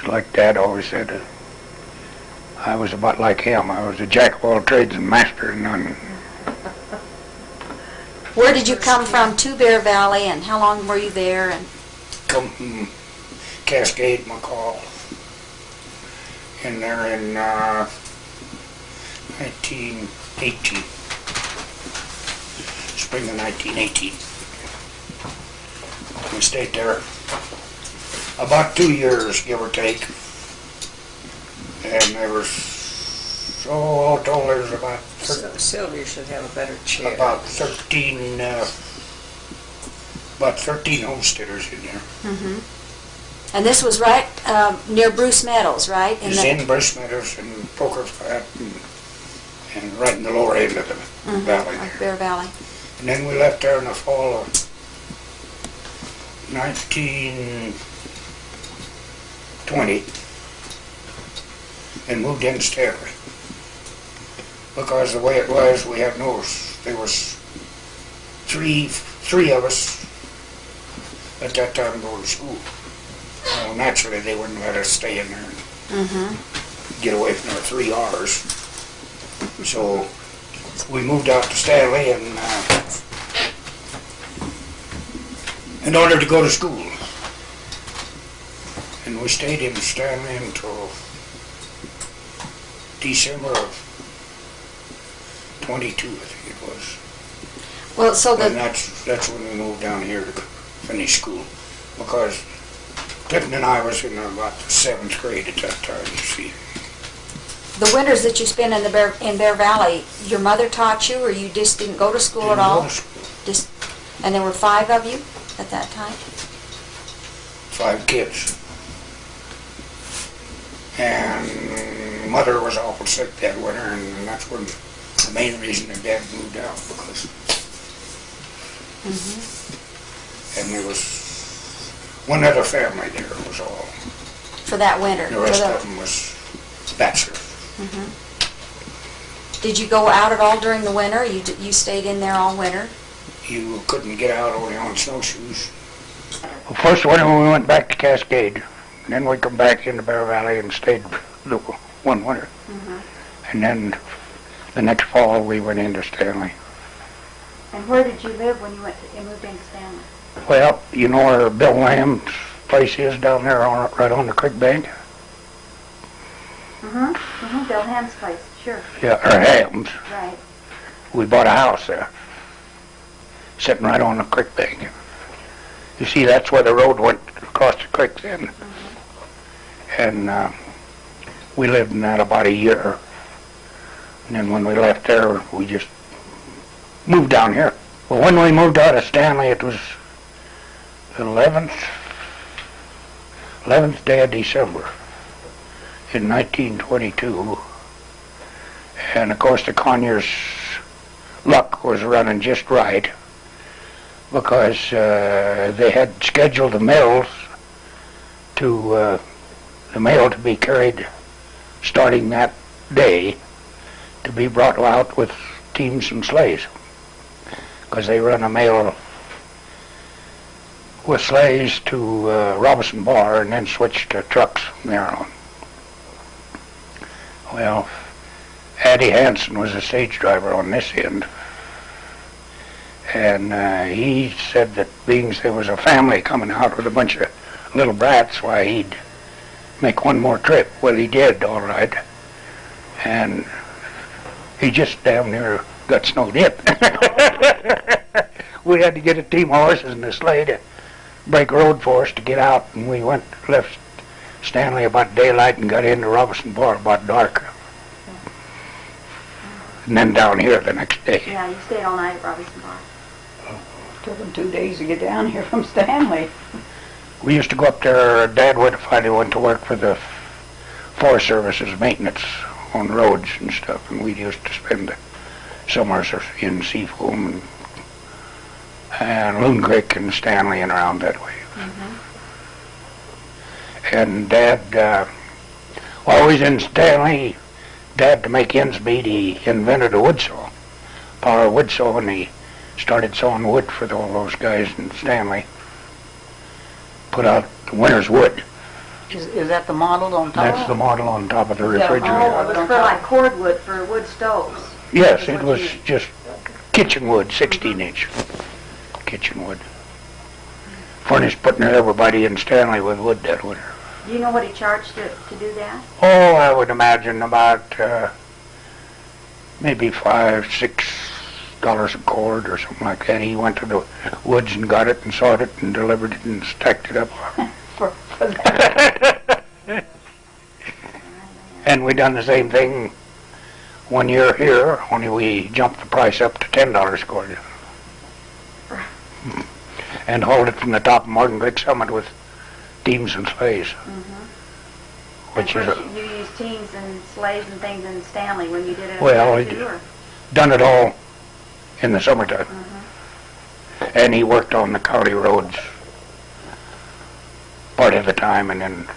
Like Dad always said, I was about like him. I was a jack of all trades and master of none. Where did you come from to Bear Valley, and how long were you there? And Come from Cascade, McCall. And there in 1918. Spring of 1918. We stayed there about 2 years, give or take. And there was, so all told, there was about Sylvia should have a better chair. about 13 homesteaders in there. and this was right near Bruce Meadows, right? It's in Bruce Meadows and Poker Flat and right in the lower end of the valley there. Bear Valley. And then we left there in the fall of 1920 and moved into Stanley. Because the way it was, we had there was three of us at that time going to school. Well, naturally, they wouldn't let us stay in there and get away from our 3 R's. So we moved out to Stanley and in order to go to school. And we stayed in Stanley until December of 22, I think it was. Well, so And that's when we moved down here to finish school. Because Clinton and I was in about the 7th grade at that time, you see. the winters that you spent in Bear Valley, your mother taught you, or you just didn't go to school at all? Didn't go to school. And there were 5 of you at that time? 5 kids. And Mother was awful sick that winter, and that's when the main reason that Dad moved out, because and there was one other family there, was all. For that winter? The rest of them was bachelors. Did you go out at all during the winter? You stayed in there all winter? You couldn't get out only on snowshoes. Well, first winter we went back to Cascade. And then we come back into Bear Valley and stayed the one winter. And then the next fall we went into Stanley. And where did you live when you moved into Stanley? Well, you know where Bill Lamb's place is down there right on the creek bank? Bill Ham's place, sure. Yeah, or Ham's. Right. We bought a house there, sitting right on the creek bank. You see, that's where the road went across the creek then. And we lived in that about a year. And then when we left there, we just moved down here. Well, when we moved out of Stanley, it was the 11th day of December in 1922. And of course the Connyers' luck was running just right, because they had scheduled the mail to be carried starting that day, to be brought out with teams and sleighs, because they run a mail with sleighs to Robinson Bar and then switched to trucks from there on. Well, Addie Hansen was a stage driver on this end, and he said that being there was a family coming out with a bunch of little brats, why he'd make one more trip. Well, he did, all right, and he just damn near got snowed in. We had to get a team of horses and a sleigh to break road for us to get out, and we left Stanley about daylight and got into Robinson Bar about dark. And then down here the next day. Yeah, you stayed all night at Robinson Bar. Took them 2 days to get down here from Stanley. We used to go up there. Dad finally went to work for the Forest Service's maintenance on roads and stuff, and we used to spend the summers in Seafoam and Loon Creek and Stanley and around that way. And Dad, while we was in Stanley, Dad, to make ends meet, he invented a wood saw, power wood saw, and he started sawing wood for all those guys in Stanley. Put out the winter's wood. Is that the model on top? That's the model on top of the Is that- refrigerator. Oh, it was for like cordwood for wood stoves. Yes, it was just kitchen wood, 16-inch kitchen wood. Furnished putting everybody in Stanley with wood that winter. Do you know what he charged to do that? Oh, I would imagine about maybe $5-6 a cord or something like that. He went to the woods and got it and sawed it and delivered it and stacked it up. For that. And we done the same thing 1 year here, only we jumped the price up to $10 a cord. And hauled it from the top of Morgan Creek Summit with teams and sleighs. Which is You used teams and sleighs and things in Stanley when you did it. Well, up I there, too, or? done it all in the summertime. And he worked on the county roads part of the time and then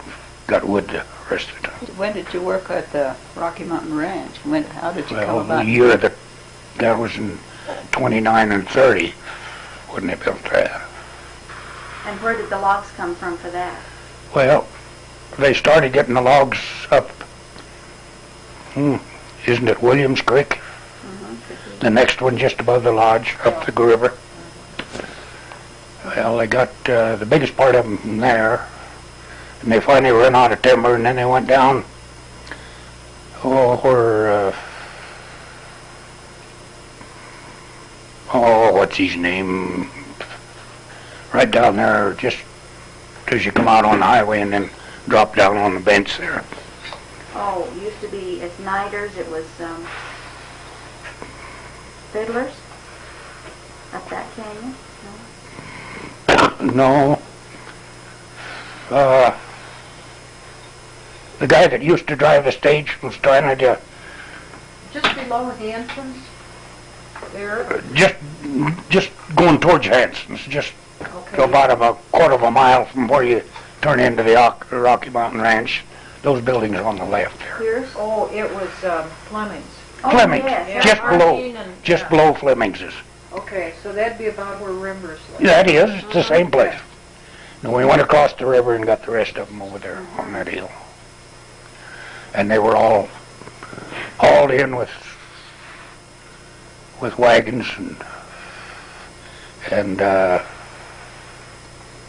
got wood the rest of the time. When did you work at the Rocky Mountain Ranch? How did you come Well, about? the year that was in 29 and 30 when they built that. And where did the logs come from for that? Well, they started getting the logs up, isn't it Williams Creek? The next one just above the lodge, up the river. Well, they got the biggest part of them from there, and they finally ran out of timber, and then they went down, what's his name? Right down there, just as you come out on the highway, and then drop down on the bench there. Oh, it used to be, at Snyder's, it was Fiddlers up that canyon? No. The guy that used to drive the stage was trying to Just below Hanson's, there, just going towards Hanson's, just okay. about a quarter of a mile from where you turn into the Rocky Mountain Ranch. Those buildings are on the left there. Pierce? Oh, it was Fleming's. Oh, Fleming's, yes, just Arlene below, and- just yeah. below Fleming's is. Okay, so that'd be about where Rimbers lives. That is, it's the same place. And we went across the river and got the rest of them over there on that hill. And they were all hauled in with wagons and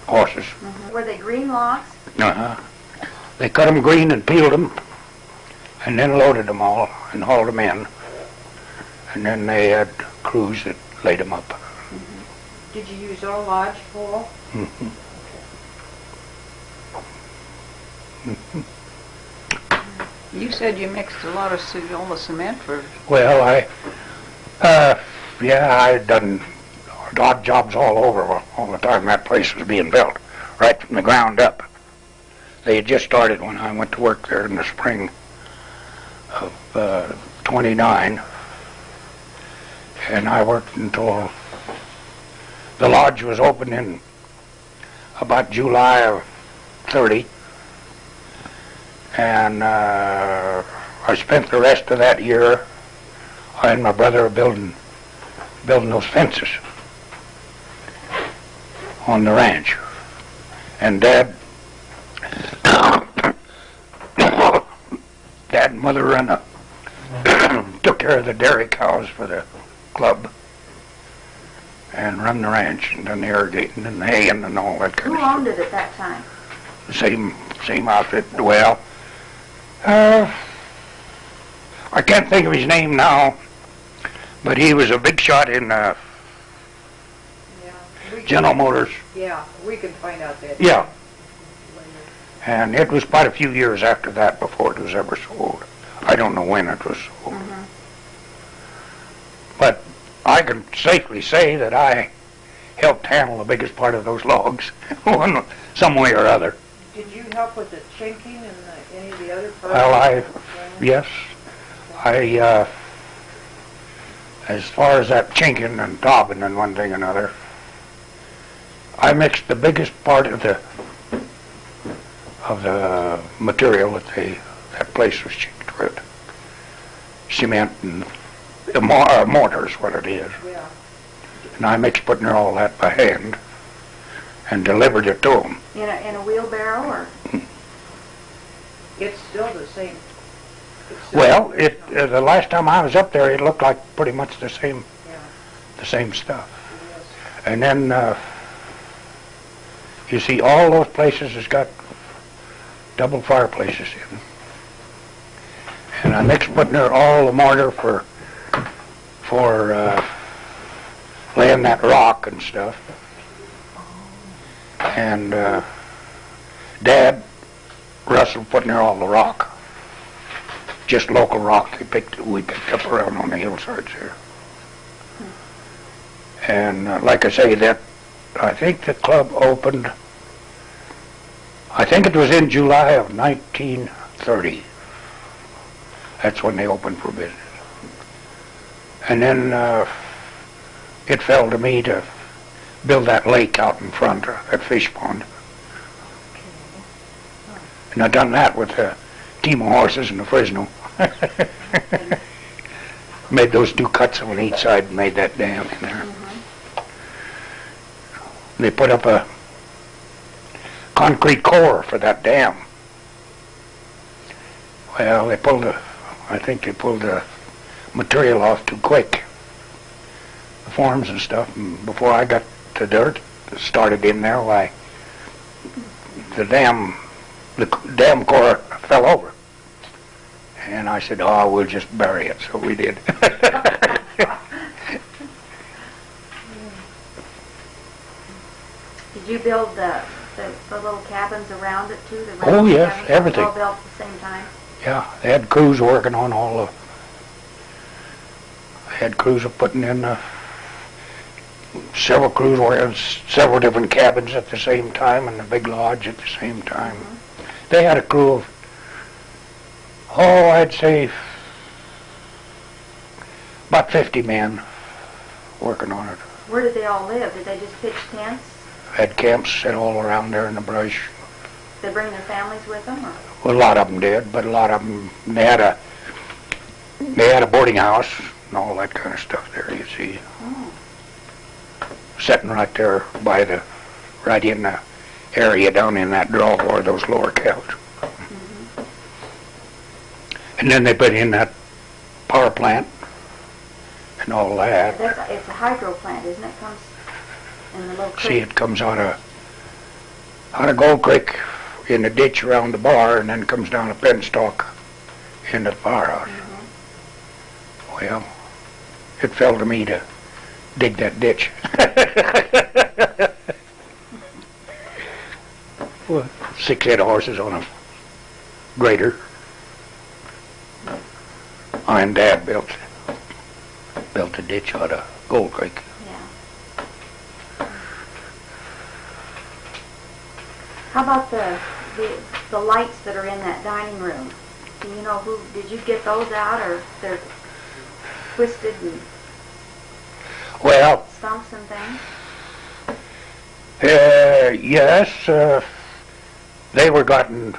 horses. Were they green logs? Uh-huh. They cut them green and peeled them, and then loaded them all and hauled them in. And then they had crews that laid them up. Did you use all lodge pole? You said you mixed a lot of all the cement for. Well, I done odd jobs all over all the time that place was being built, right from the ground up. They had just started when I went to work there in the spring of 29, and I worked until the lodge was open in about July of 30, and I spent the rest of that year, I and my brother building those fences on the ranch. And Dad and Mother took care of the dairy cows for the club and run the ranch and done the irrigating and the haying and all that kind Who of stuff. owned it at that time? Same outfit. Well, I can't think of his name now, but he was a big shot in Yeah. We can- General Motors. Yeah, we can find out that. Yeah. later. And it was quite a few years after that before it was ever sold. I don't know when it was sold. But I can safely say that I helped handle the biggest part of those logs, one some way or other. Did you help with the chinking and any of the other parts? Well, yes, as far as that chinking and daubing and one thing and another, I mixed the biggest part of the material that place was chinked with. Cement and mortar is what it is. Yeah. And I mixed putting all that by hand and delivered it to them. In a wheelbarrow or? It's still the same. It's still Well, the original. the last time I was up there, it looked like pretty much the same stuff. Yes. And then, you see, all those places has got double fireplaces in. And I mixed putting there all the mortar for laying that rock and stuff. And Dad, Russell putting there all the rock. Just local rock we picked up around on the hillsides there. And like I say, I think the club opened, I think it was in July of 1930. That's when they opened for business. And then it fell to me to build that lake out in front, that fish pond. And I done that with a team of horses and a Fresno. Made those two cuts on each side and made that dam in there. They put up a concrete core for that dam. Well, I think they pulled the material off too quick. The forms and stuff, and before I got the dirt started in there, why, the dam core fell over. And I said, oh, we'll just bury it, so we did. Did you build the little cabins around it too? The Oh, rental yes, cabins? everything. All built at the same time? Yeah, they had crews working on all the, they had crews of putting in several crews working several different cabins at the same time and the big lodge at the same time. They had a crew of, I'd say about 50 men working on it. Where did they all live? Did they just pitch tents? Had camps set all around there in the brush. Did they bring their families with them? Or? Well, a lot of them did, but a lot of them, they had a boarding house and all that kind of stuff there, you see. Sitting right there right in the area down in that draw where those lower cows. And then they put in that power plant and all that. It's a hydro plant, isn't it? Comes in the little creek. See, it comes out of Gold Creek in the ditch around the bar and then comes down a penstock into the firehouse. Well, it fell to me to dig that ditch. Well, 6 head of horses on a grader. I and Dad built a ditch out of Gold Creek. Yeah. How about the lights that are in that dining room? Do you know did you get those out, or they're twisted and Well, stumps and things? yes, they were gotten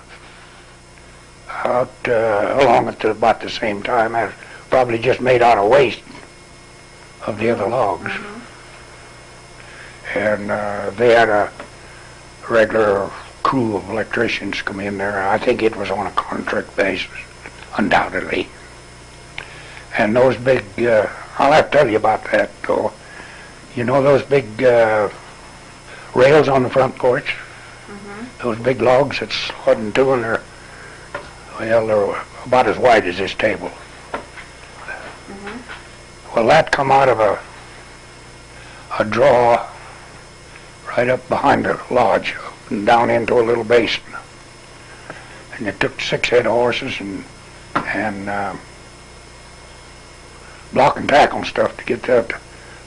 out along at about the same time. I probably just made out of waste of the other logs. And they had a regular crew of electricians come in there. I think it was on a contract basis, undoubtedly. And those big, I'll have to tell you about that though. You know those big rails on the front porch? Those big logs that's slotting to, and they're about as wide as this table. Well, that come out of a draw right up behind the lodge and down into a little basin. And it took 6 head of horses and block and tackle and stuff to get that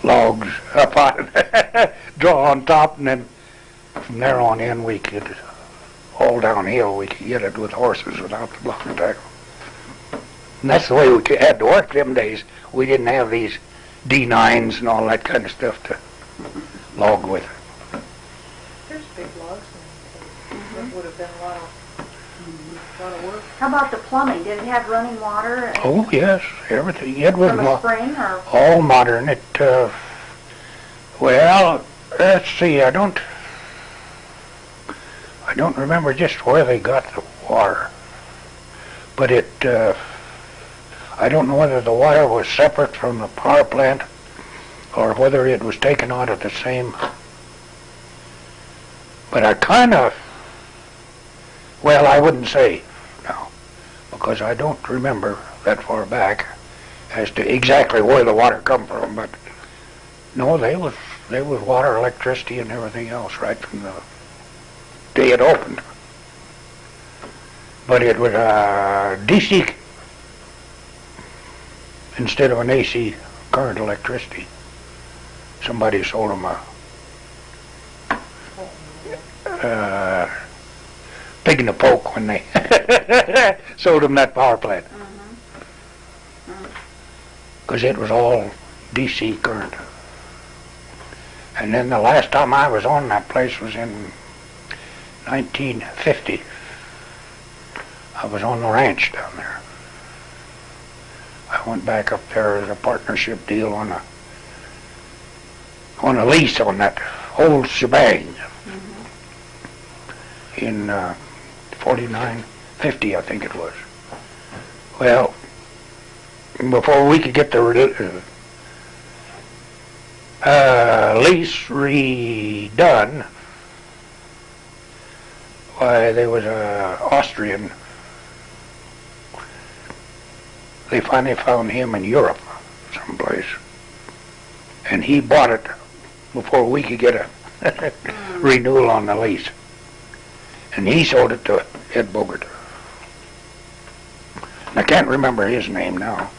logs up out of the draw on top, and then from there on in we could, all downhill, we could get it with horses without the block and tackle. And that's the way we had to work them days. We didn't have these D9s and all that kind of stuff to log with. There's big logs and it would have been a lot of work. How about the plumbing? Did it have running water? Oh, yes, everything. It was From a spring, or? all modern. Well, let's see, I don't remember just where they got the water. But I don't know whether the water was separate from the power plant or whether it was taken out of the same. But I kind of, well, I wouldn't say now, because I don't remember that far back as to exactly where the water come from. But no, there was water, electricity, and everything else right from the day it opened. But it was a DC instead of an AC current electricity. Somebody sold them a pig in the poke when they sold them that power plant. Because it was all DC current. And then the last time I was on that place was in 1950. I was on the ranch down there. I went back up there as a partnership deal on a lease on that old shebang in 4950, I think it was. Well, before we could get the lease redone, why, there was a Austrian. They finally found him in Europe someplace, and he bought it before we could get a renewal on the lease, and he sold it to Ed Bogart. I can't remember his name now.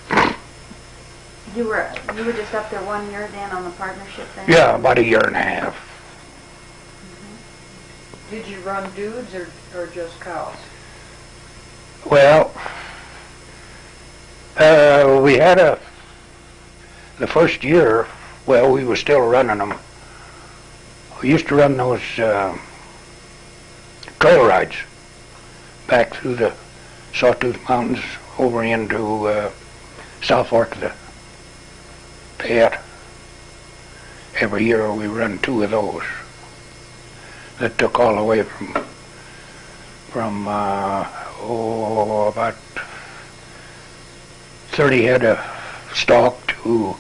You were just up there 1 year then on the partnership then? Yeah, about a year and a half. Did you run dudes or just cows? Well, we had the first year, well, we were still running them. We used to run those trail rides back through the Sawtooth Mountains over into South Fork of the Payette. Every year we run 2 of those. That took all the way from about 30 head of stock to,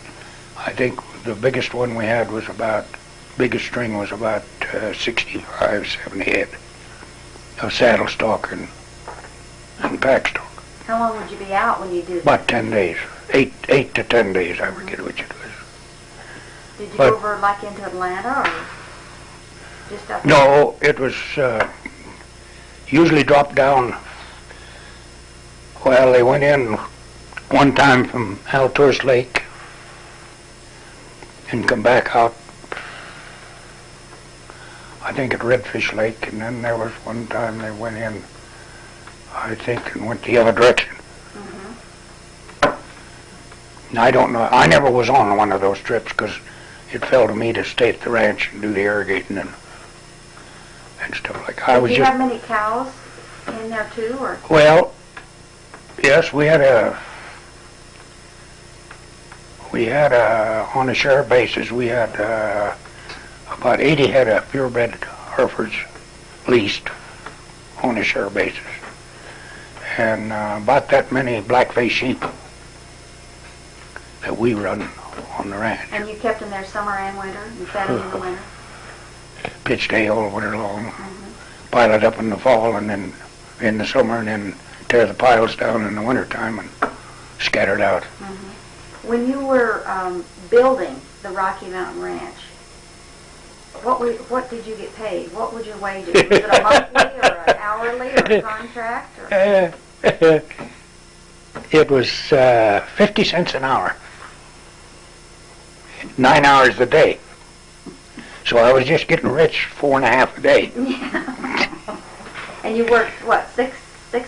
I think the biggest one we had was biggest string was about 65, 70 head of saddle stock and pack stock. How long would you be out when you do that? About 10 days, 8 to 10 days, I forget which it was. Did you go over like into Atlanta or just up? No, it was usually dropped down. Well, they went in one time from Altours Lake and come back out, I think at Redfish Lake, and then there was one time they went in, I think, and went the other direction. I don't know, I never was on one of those trips because it fell to me to stay at the ranch and do the irrigating and stuff like that. Did you have many cows in there too, or? Well, yes, we had on a share basis, we had about 80 head of purebred Herefords leased on a share basis, and about that many black-faced sheep that we run on the ranch. And you kept them there summer and winter? You fed them in the winter? Pitched hay all winter long, pile it up in the fall, and then in the summer, and then tear the piles down in the wintertime and scatter it out. When you were building the Rocky Mountain Ranch, what did you get paid? What was your wages? Was it a monthly or an hourly or a contract? Or? It was 50 cents an hour, 9 hours a day. So I was just getting rich 4.5 a day. And you worked, what, 6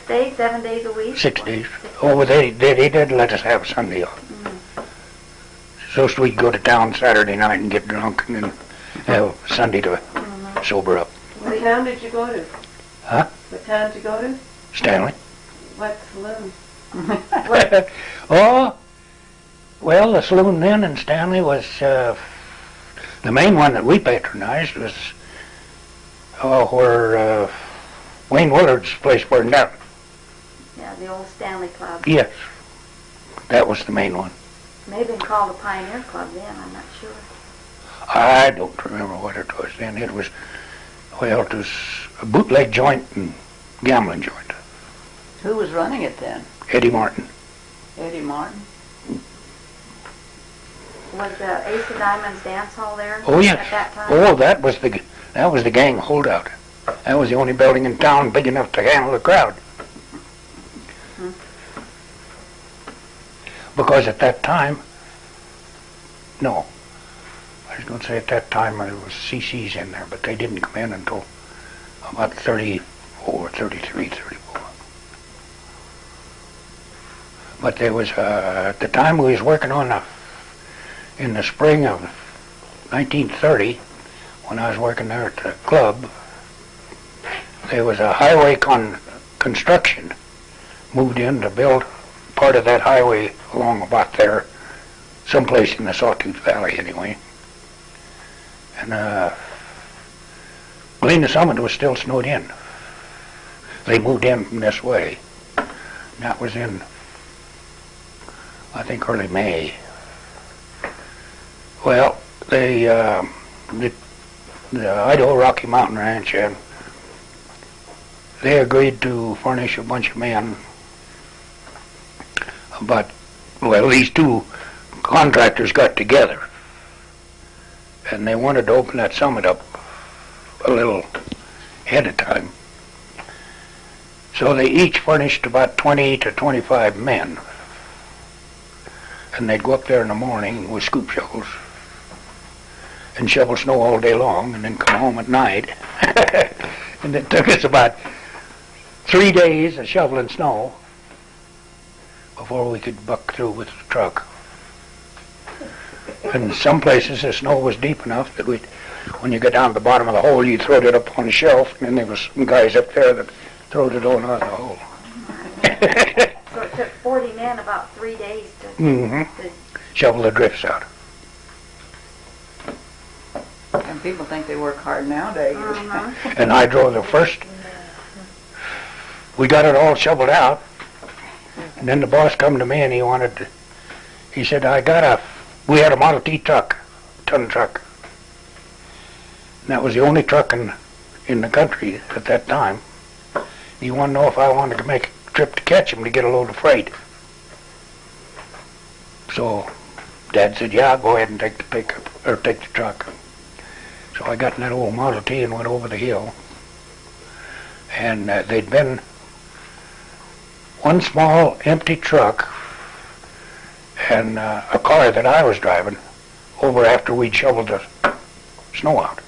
days, 7 days a week? 6 days. Oh, they did let us have Sunday off. So we'd go to town Saturday night and get drunk and then have Sunday to sober up. What town did you go to? Huh? What town did you go to? Stanley. What saloon? Oh, well, the saloon then in Stanley was, the main one that we patronized was where Wayne Willard's place burned down. Yeah, the old Stanley Club. Yes, that was the main one. May have been called the Pioneer Club then, I'm not sure. I don't remember what it was then. It was, well, it was a bootleg joint and gambling joint. Who was running it then? Eddie Martin. Eddie Martin? Was the Ace of Diamonds dance hall there Oh yes. at that time? Oh, that was the gang holdout. That was the only building in town big enough to handle the crowd. Because at that time, no, I was going to say at that time there was CCs in there, but they didn't come in until about 34, 33, 34. But there was, at the time we was working on in the spring of 1930, when I was working there at the club, there was a highway construction moved in to build part of that highway along about there, someplace in the Sawtooth Valley anyway. And Galena Summit was still snowed in. They moved in from this way. And that was in, I think, early May. Well, the Idaho Rocky Mountain Ranch, they agreed to furnish a bunch of men, but, well, these two contractors got together, and they wanted to open that summit up a little ahead of time. So they each furnished about 20 to 25 men, and they'd go up there in the morning with scoop shovels and shovel snow all day long, and then come home at night. And it took us about 3 days of shoveling snow before we could buck through with the truck. And some places the snow was deep enough that when you got down to the bottom of the hole, you throwed it up on the shelf, and then there was some guys up there that throwed it on out of the hole. So it took 40 men about 3 days to, Mm-hmm. to Shovel the drifts out. And people think they work hard nowadays. And I drove the first. We got it all shoveled out, and then the boss come to me and he said, we had a Model T truck, ton truck. And that was the only truck in the country at that time. He wanted to know if I wanted to make a trip to catch him to get a load of freight. So Dad said, yeah, go ahead and take the pickup, or take the truck. So I got in that old Model T and went over the hill. And they'd been one small empty truck and a car that I was driving over after we'd shoveled the snow out.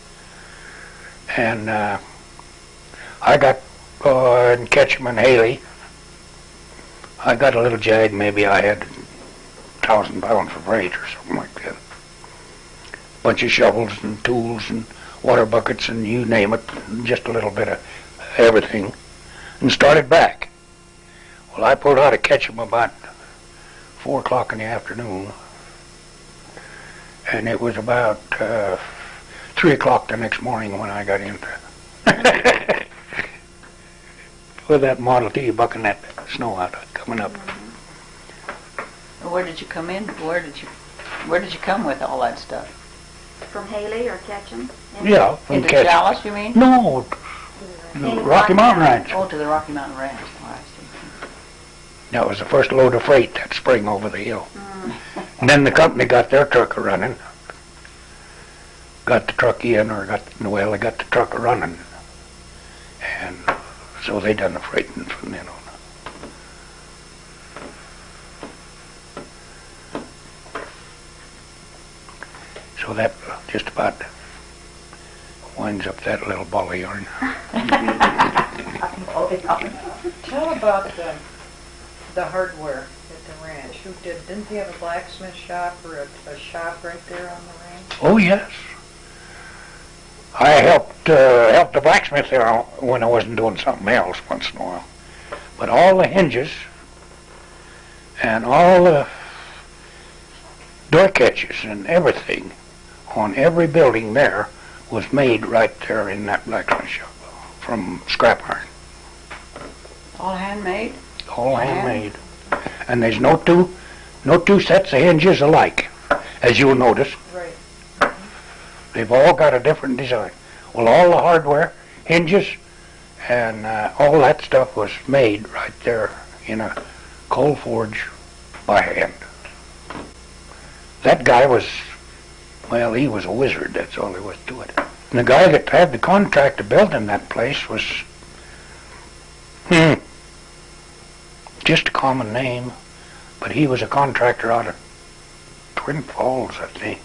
And I got in Ketchum and Haley. I got a little jag, maybe I had 1,000 pounds of freight or something like that. Bunch of shovels and tools and water buckets and you name it, just a little bit of everything, and started back. Well, I pulled out of Ketchum about 4 o'clock in the afternoon, and it was about 3 o'clock the next morning when I got into with that Model T bucking that snow out coming up. Where did you come in? Where did you come with all that stuff? from Haley or Ketchum? Yeah, from Into Ketchum. Dallas, you mean? No, the Rocky Mountain Ranch. Oh, to the Rocky Mountain Ranch. Oh, I see. That was the first load of freight that spring over the hill. And then the company got their truck running. Got the truck in, they got the truck running. And so they done the freighting from then on. So that just about winds up that little ball of yarn. Tell about the hardware at the ranch. Didn't they have a blacksmith shop or a shop right there on the ranch? Oh yes. I helped the blacksmith there when I wasn't doing something else once in a while. But all the hinges and all the door catches and everything on every building there was made right there in that blacksmith shop from scrap iron. All handmade? All handmade. And there's no two sets of hinges alike, as you'll notice. Right. They've all got a different design. Well, all the hardware, hinges, and all that stuff was made right there in a coal forge by hand. That guy was, well, he was a wizard, that's all there was to it. And the guy that had the contract to build in that place was, just a common name, but he was a contractor out of Twin Falls, I think.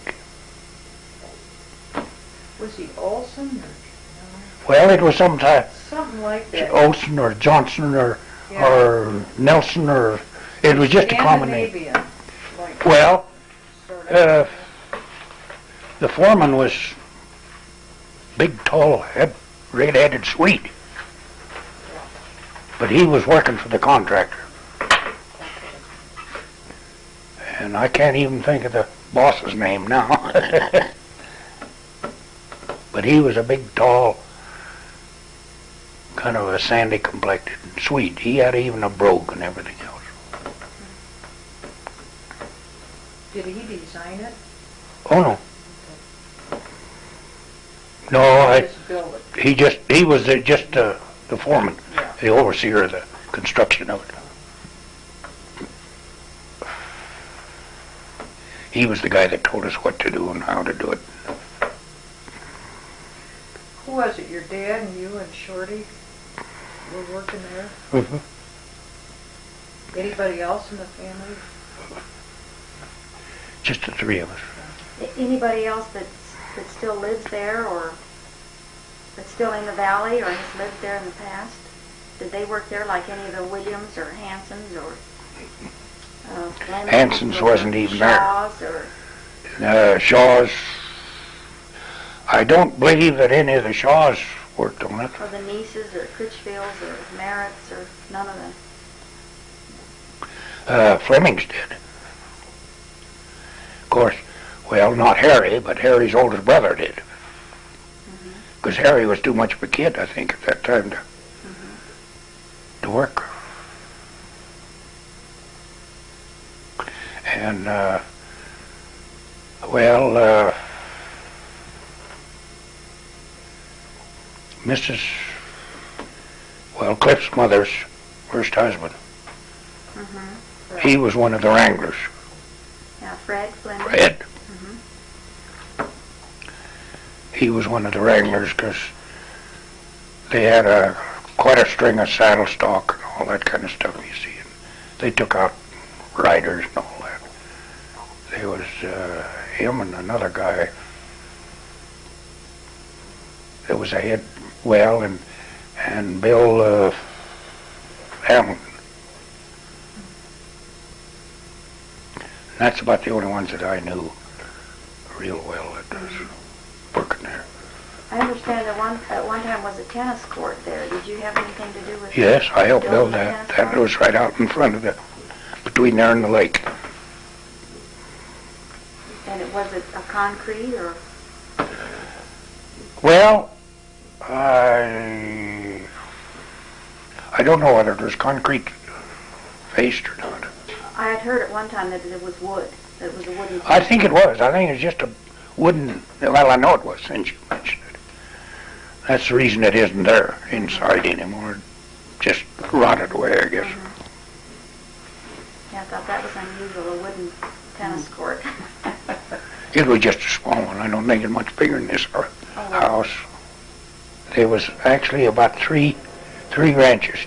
Was he Olson Well, it was something like that? Olson or Johnson or Nelson or, it was just a common name. Scandinavian, like, Well, sort of. the foreman was big, tall, red-headed Swede. But he was working for the contractor. And I can't even think of the boss's name now. But he was a big, tall, kind of a sandy complected Swede. He had even a brogue and everything else. Did he design it? Oh no. No, Just build it? he was just the foreman, Yeah. the overseer of the construction of it. He was the guy that told us what to do and how to do it. Who was it, your dad and you and Shorty were working there? Anybody else in the family? Just the three of us. Anybody else that still lives there or that's still in the valley or has lived there in the past? Did they work there like any of the Williams or Hansons or Flemings Hanson's or wasn't even there. Shaws or Shaws, I don't believe that any of the Shaws worked on it. the Nieces or Critchfields or Merritts or none of them? Flemings did. Of course, well, not Harry, but Harry's oldest brother did. Because Harry was too much of a kid, I think, at that time to work. And, Cliff's mother's first husband, he was one of the wranglers. Yeah, Fred Fleming. Fred. He was one of the wranglers because they had quite a string of saddle stock and all that kind of stuff, you see. And they took out riders and all that. There was him and another guy. There was a head, and Bill Hamilton. That's about the only ones that I knew real well that was working there. I understand at one time was a tennis court there. Did you have anything to do with Yes, I helped building build the that. tennis That court? was right out in front of between there and the lake. And was it a concrete or? Well, I don't know whether it was concrete faced or not. I had heard at one time that it was wood. That it was a wooden. I think it was. I think it was just a wooden, well, I know it was since you mentioned it. That's the reason it isn't there inside anymore. It just rotted away, I guess. Yeah, I thought that was unusual, a wooden tennis court. It was just a small one. I don't think it's much bigger than this house. There was actually about three ranches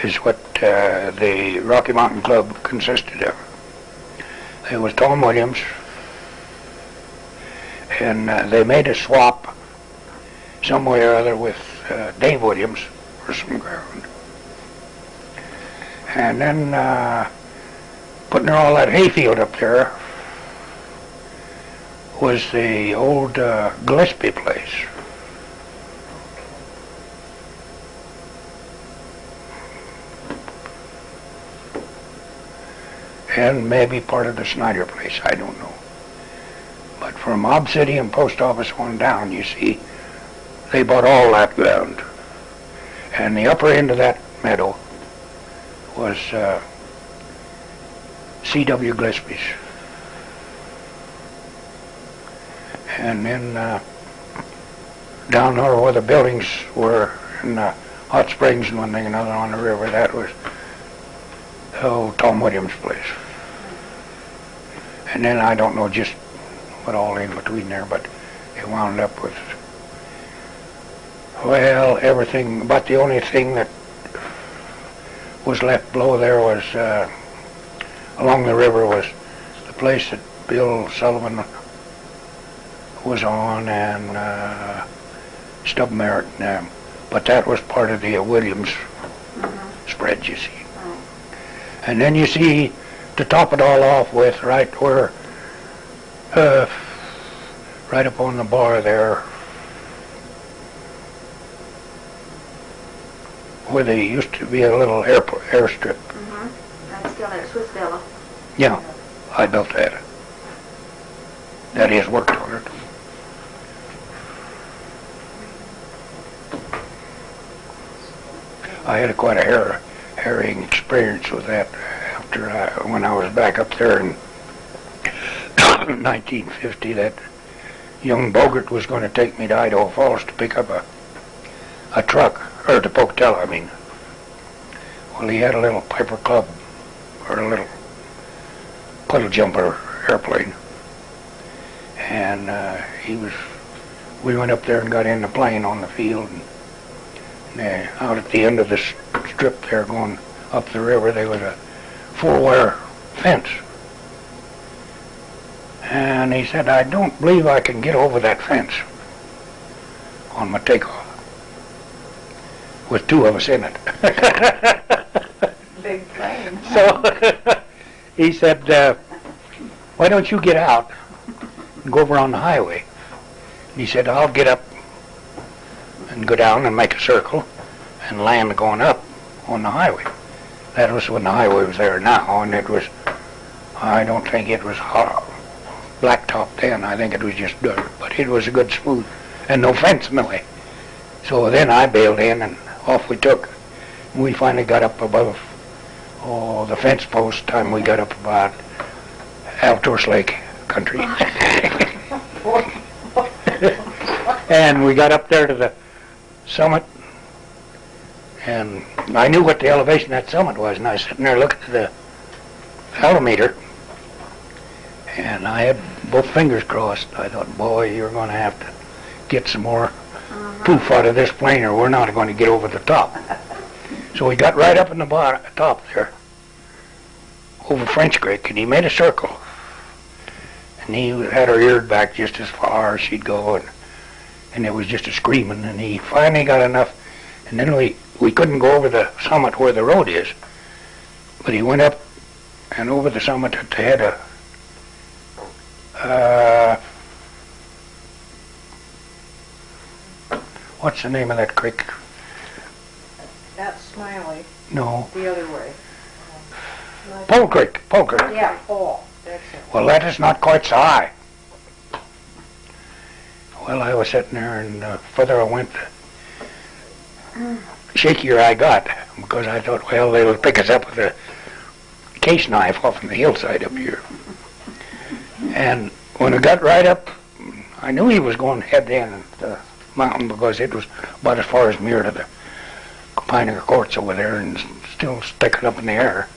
is what the Rocky Mountain Club consisted of. There was Tom Williams, and they made a swap somewhere or other with Dave Williams for some ground. And then putting all that hayfield up there was the old Gillespie place. And maybe part of the Snyder place, I don't know. But from Obsidian Post Office on down, you see, they bought all that ground. And the upper end of that meadow was C.W. Gillespie's. And then down there where the buildings were in Hot Springs and one thing another on the river, that was Tom Williams' place. And then I don't know just what all in between there, but it wound up with, well, everything, but the only thing that was left below there was, along the river was the place that Bill Sullivan was on and Stub Merritt and them. But that was part of the Williams spread, you see. And then you see, to top it all off with, right where, right up on the bar there, where there used to be a little airstrip. That's still there, Swiss Villa. Yeah, I built that. That is, worked on it. I had quite a harrowing experience with that when I was back up there in 1950. That young Bogart was going to take me to Idaho Falls to pick up a truck, or to Pocatello, I mean. Well, he had a little Piper Club, or a little puddle jumper airplane, and we went up there and got in the plane on the field, and out at the end of the strip there going up the river, there was a 4-wire fence. And he said, I don't believe I can get over that fence on my takeoff with 2 of us in it. Big plane. So he said, why don't you get out and go over on the highway? And he said, I'll get up and go down and make a circle and land going up on the highway. That was when the highway was there now, and it was, I don't think it was blacktop then, I think it was just dirt, but it was a good smooth, and no fence in the way. So then I bailed in and off we took. We finally got up above, the fence post time we got up about Altorse Lake country. And we got up there to the summit, and I knew what the elevation of that summit was, and I was sitting there looking at the altimeter, and I had both fingers crossed. I thought, boy, you're going to have to get some more poof out of this plane, or we're not going to get over the top. So we got right up in the top there, over French Creek, and he made a circle, and he had her eared back just as far as she'd go, and it was just a screaming, and he finally got enough, and then we couldn't go over the summit where the road is, but he went up and over the summit at the head of what's the name of that creek? That's Smiley, No, the other way. Pole Creek. Yeah, that's it. Well, that is not quite so high. Well, I was sitting there, and the further I went, the shakier I got, because I thought, well, they'll pick us up with a case knife off on the hillside up here. And when I got right up, I knew he was going head in the mountain, because it was about as far as near to the Pioneer Courts over there, and still sticking up in the air.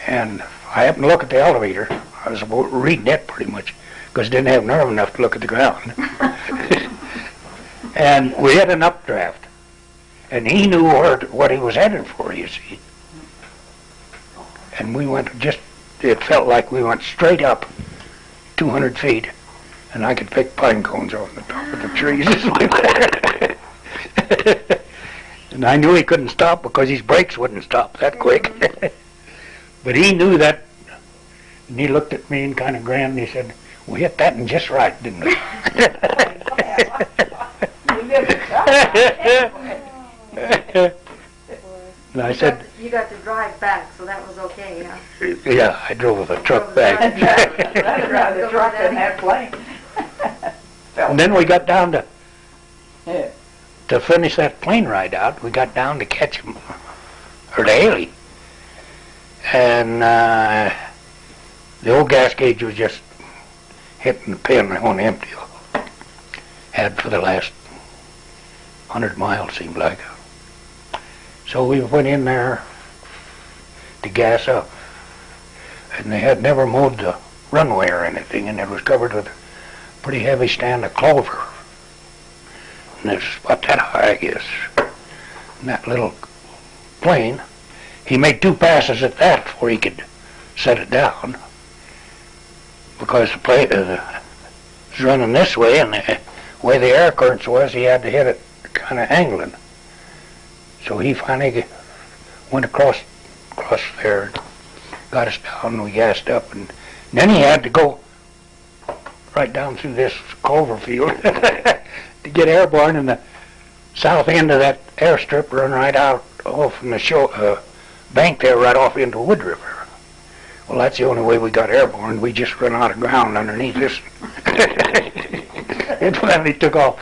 And I happened to look at the elevator. I was about reading it pretty much, because I didn't have nerve enough to look at the ground. And we had an updraft, and he knew what he was headed for, you see. And we went it felt like we went straight up 200 feet, and I could pick pine cones off the top of the trees. And I knew he couldn't stop because his brakes wouldn't stop that quick. But he knew that, and he looked at me and kind of grinned, and he said, we hit that one just right, didn't we? And I said, You got to drive back, so that was okay, huh? yeah, I drove the truck back. I'd rather truck than that plane. And then we got down to Yeah. finish that plane ride out, we got down to catch him, or to Haley. and the old gas gauge was just hitting the pin on empty. Had for the last 100 miles, seemed like. So we went in there to gas up, and they had never mowed the runway or anything, and it was covered with a pretty heavy stand of clover. And it's about that high, I guess. And that little plane, he made 2 passes at that before he could set it down, because the plane was running this way, and the way the air currents was, he had to hit it kind of angling. So he finally went across there and got us down, and we gassed up, and then he had to go right down through this clover field to get airborne, and the south end of that airstrip run right out off from the bank there, right off into Wood River. Well, that's the only way we got airborne. We just run out of ground underneath this. It finally took off.